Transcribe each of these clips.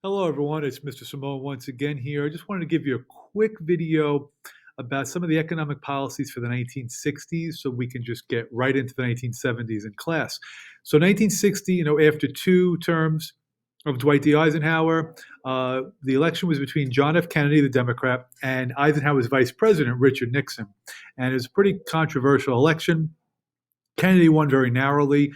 Hello, everyone. It's Mr. Simone once again here. I just wanted to give you a quick video about some of the economic policies for the 1960s so we can just get right into the 1970s in class. So 1960, after two terms of Dwight D. Eisenhower, the election was between John F. Kennedy, the Democrat, and Eisenhower's vice president, Richard Nixon. And it was a pretty controversial election. Kennedy won very narrowly.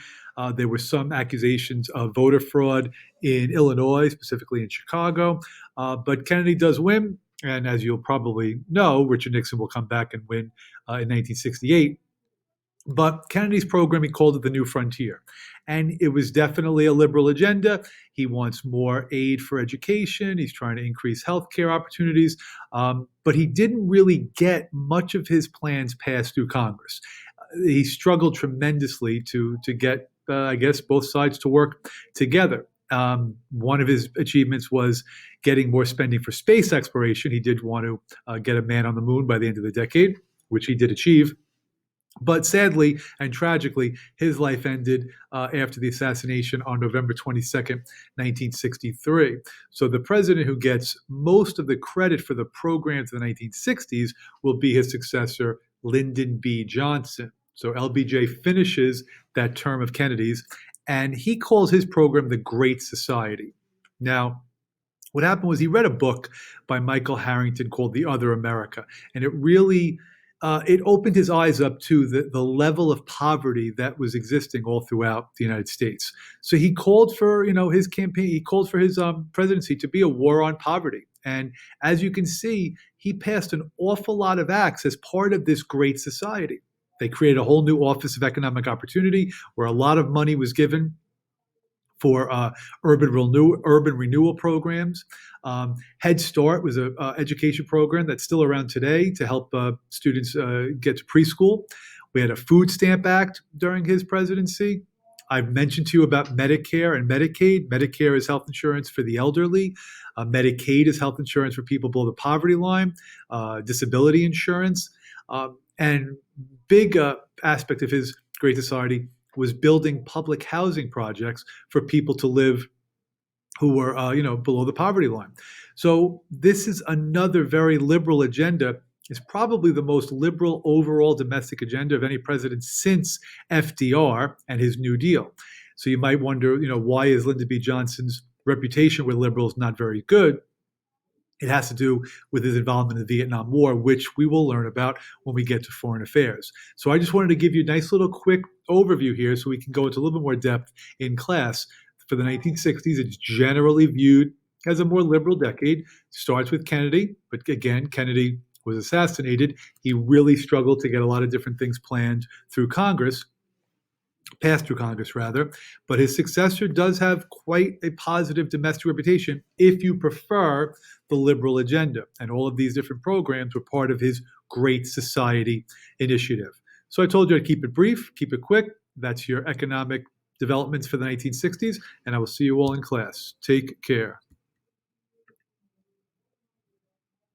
There were some accusations of voter fraud in Illinois, specifically in Chicago. But Kennedy does win. And as you'll probably know, Richard Nixon will come back and win in 1968. But Kennedy's program, he called it the New Frontier. And it was definitely a liberal agenda. He wants more aid for education. He's trying to increase healthcare opportunities. But he didn't really get much of his plans passed through Congress. He struggled tremendously to get, I guess, both sides to work together. One of his achievements was getting more spending for space exploration. He did want to get a man on the moon by the end of the decade, which he did achieve. But sadly and tragically, his life ended after the assassination on November 22nd, 1963. So the president who gets most of the credit for the programs of the 1960s will be his successor, Lyndon B. Johnson. So LBJ finishes that term of Kennedy's, and he calls his program the Great Society. Now, what happened was he read a book by Michael Harrington called The Other America, and it really it opened his eyes up to the level of poverty that was existing all throughout the United States. So he called for his campaign, he called for his presidency to be a war on poverty. And as you can see, he passed an awful lot of acts as part of this Great Society. They created a whole new Office of Economic Opportunity where a lot of money was given for urban renewal programs. Head Start was an education program that's still around today to help students get to preschool. We had a Food Stamp Act during his presidency. I've mentioned to you about Medicare and Medicaid. Medicare is health insurance for the elderly. Medicaid is health insurance for people below the poverty line, disability insurance. And big aspect of his Great Society was building public housing projects for people to live who were, below the poverty line. So this is another very liberal agenda. It's probably the most liberal overall domestic agenda of any president since FDR and his New Deal. So you might wonder, why is Lyndon B. Johnson's reputation with liberals not very good? It has to do with his involvement in the Vietnam War, which we will learn about when we get to foreign affairs. So I just wanted to give you a nice little quick overview here so we can go into a little bit more depth in class. For the 1960s, it's generally viewed as a more liberal decade. It starts with Kennedy, but again, Kennedy was assassinated. He really struggled to get a lot of different things planned through Congress. Passed through Congress, rather, but his successor does have quite a positive domestic reputation if you prefer the liberal agenda. And all of these different programs were part of his Great Society initiative. So I told you I'd keep it brief, keep it quick. That's your economic developments for the 1960s, and I will see you all in class. Take care.